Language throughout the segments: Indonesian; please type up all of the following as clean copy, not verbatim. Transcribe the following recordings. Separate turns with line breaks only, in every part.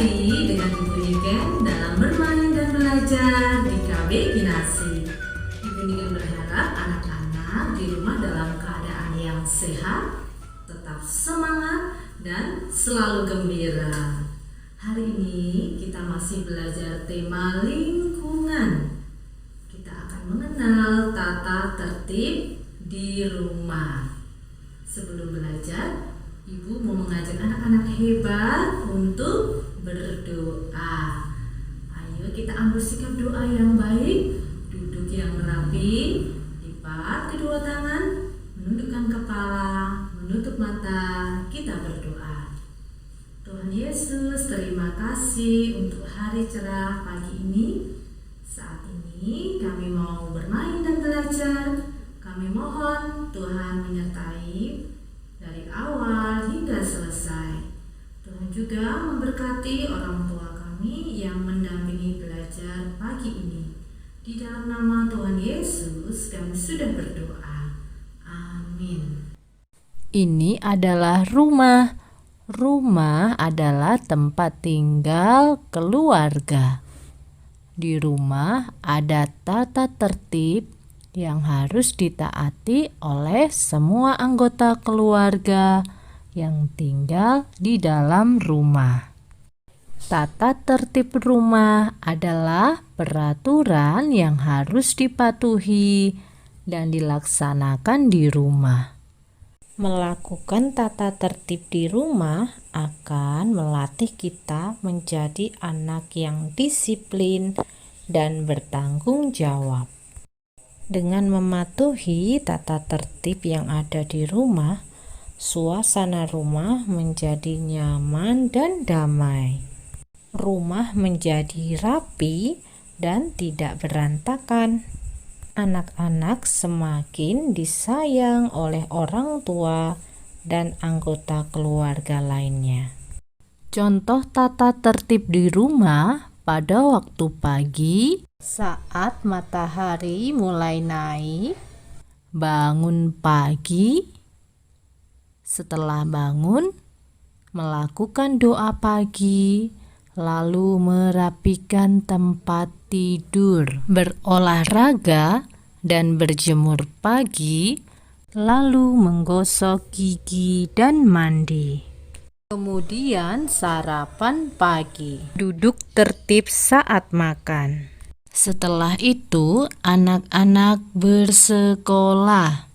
kembali dengan Ibu Niken dalam bermain dan belajar di KB Kinasi. Ibu Niken berharap anak-anak di rumah dalam keadaan yang sehat, tetap semangat, dan selalu gembira. Hari ini kita masih belajar tema lingkungan. Kita akan mengenal tata tertib di rumah. Sebelum belajar, Ibu mau mengajak anak-anak hebat untuk berdoa. Ayo kita ambil sikap doa yang baik, duduk yang rapi, lipat kedua tangan, menundukkan kepala, menutup mata, kita berdoa. Tuhan Yesus, terima kasih untuk hari cerah pagi ini. Saat ini kami mau bermain dan belajar. Kami mohon Tuhan menyertai dari awal hingga selesai. Tuhan juga memberkati orang tua kami yang mendampingi belajar pagi ini. Di dalam nama Tuhan Yesus kami sudah berdoa. Amin.
Ini adalah rumah. Rumah adalah tempat tinggal keluarga. Di rumah ada tata tertib yang harus ditaati oleh semua anggota keluarga yang tinggal di dalam rumah. Tata tertib rumah adalah peraturan yang harus dipatuhi dan dilaksanakan di rumah. Melakukan tata tertib di rumah akan melatih kita menjadi anak yang disiplin dan bertanggung jawab. Dengan mematuhi tata tertib yang ada di rumah, suasana rumah menjadi nyaman dan damai. Rumah menjadi rapi dan tidak berantakan. Anak-anak semakin disayang oleh orang tua dan anggota keluarga lainnya. Contoh tata tertib di rumah pada waktu pagi, saat matahari mulai naik, bangun pagi, setelah bangun, melakukan doa pagi, lalu merapikan tempat tidur, berolahraga dan berjemur pagi, lalu menggosok gigi dan mandi. Kemudian sarapan pagi, duduk tertib saat makan. Setelah itu, anak-anak bersekolah.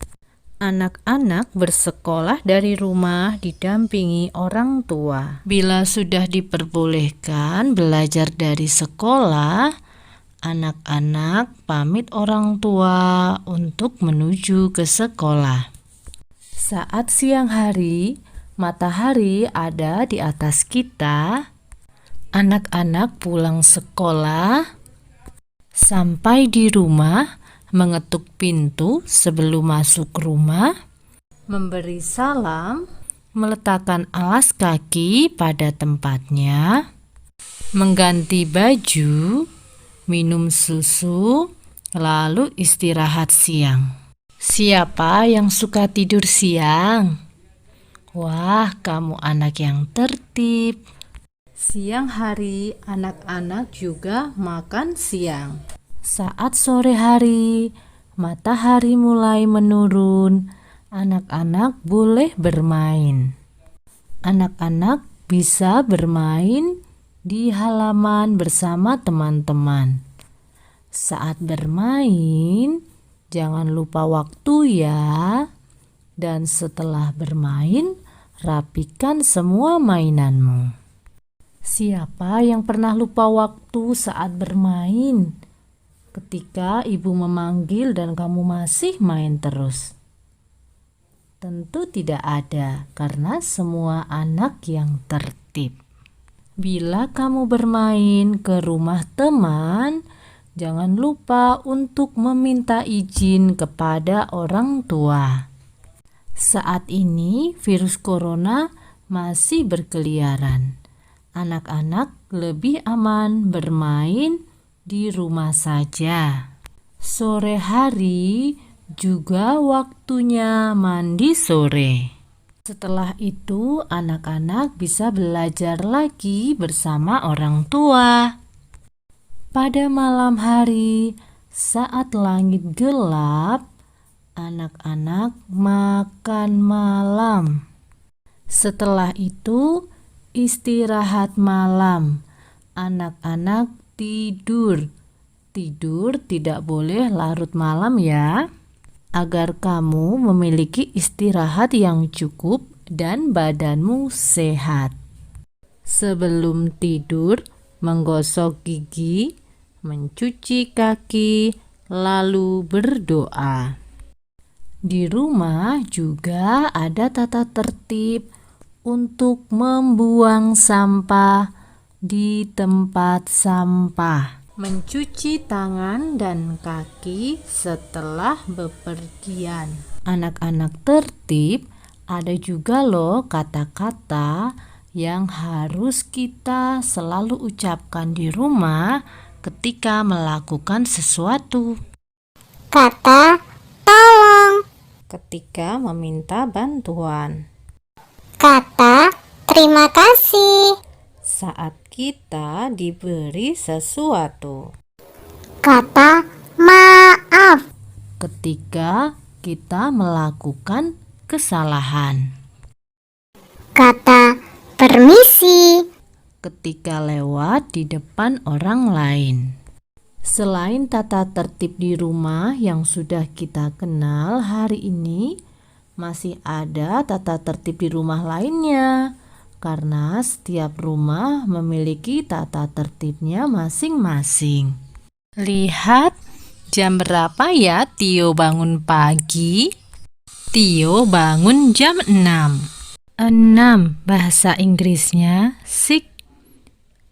Anak-anak bersekolah dari rumah didampingi orang tua. Bila sudah diperbolehkan belajar dari sekolah, anak-anak pamit orang tua untuk menuju ke sekolah. Saat siang hari, matahari ada di atas kita. Anak-anak pulang sekolah. Sampai di rumah, mengetuk pintu sebelum masuk rumah, memberi salam, meletakkan alas kaki pada tempatnya, mengganti baju, minum susu, lalu istirahat siang. Siapa yang suka tidur siang? Wah, kamu anak yang tertib. Siang hari, anak-anak juga makan siang. Saat sore hari, matahari mulai menurun, anak-anak boleh bermain. Anak-anak bisa bermain di halaman bersama teman-teman. Saat bermain, jangan lupa waktu ya. Dan setelah bermain, rapikan semua mainanmu. Siapa yang pernah lupa waktu saat bermain? Ketika ibu memanggil dan kamu masih main terus? Tentu tidak ada, karena semua anak yang tertib. Bila kamu bermain ke rumah teman, jangan lupa untuk meminta izin kepada orang tua. Saat ini virus corona masih berkeliaran. Anak-anak lebih aman bermain di rumah saja. Sore hari juga waktunya mandi sore. Setelah itu, anak-anak bisa belajar lagi bersama orang tua. Pada malam hari, saat langit gelap, anak-anak makan malam. Setelah itu, istirahat malam. Anak-anak tidur. Tidur tidak boleh larut malam ya, agar kamu memiliki istirahat yang cukup dan badanmu sehat. Sebelum tidur, menggosok gigi, mencuci kaki, lalu berdoa. Di rumah juga ada tata tertib untuk membuang sampah di tempat sampah. Mencuci tangan dan kaki setelah bepergian. Anak-anak tertib, ada juga loh kata-kata yang harus kita selalu ucapkan di rumah ketika melakukan sesuatu.
Kata tolong,
Ketika meminta bantuan.
kata terima kasih,
Saat kita diberi sesuatu.
kata maaf,
Ketika kita melakukan kesalahan.
kata permisi,
Ketika lewat di depan orang lain. Selain tata tertib di rumah yang sudah kita kenal hari ini, masih ada tata tertib di rumah lainnya. Karena setiap rumah memiliki tata tertibnya masing-masing. Lihat, jam berapa ya Tio bangun pagi? Tio bangun jam 6. 6 bahasa Inggrisnya 6.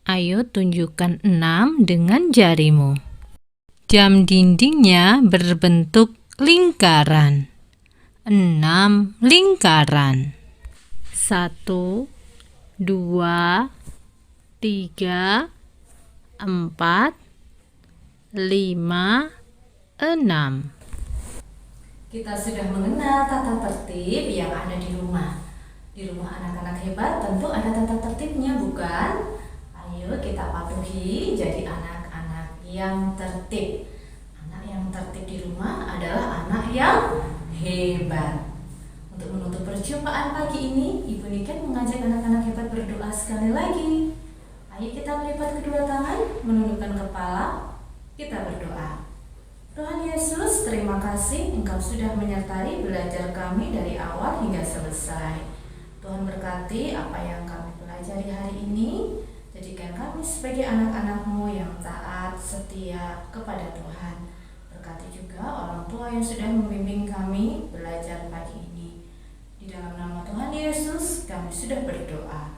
Ayo tunjukkan 6 dengan jarimu. Jam dindingnya berbentuk lingkaran. 6 lingkaran. 1, 2, 3, 4, 5, 6. Kita sudah mengenal tata tertib yang ada di rumah. Di rumah anak-anak hebat tentu ada tata tertibnya, bukan? Ayo kita patuhi jadi anak-anak yang tertib. Anak yang tertib di rumah adalah anak yang hebat. Untuk menutup perjumpaan pagi ini, Ibu Niken mengajak anak-anak hebat berdoa sekali lagi. Ayo kita melipat kedua tangan, menundukkan kepala, kita berdoa. Tuhan Yesus, terima kasih Engkau sudah menyertai belajar kami dari awal hingga selesai. Tuhan berkati apa yang kami pelajari hari ini. Jadikan kami sebagai anak-anak-Mu yang taat, setia kepada Tuhan. Berkati juga orang tua yang sudah membimbing kami belajar pagi ini. Di dalam nama Tuhan Yesus, kami sudah berdoa.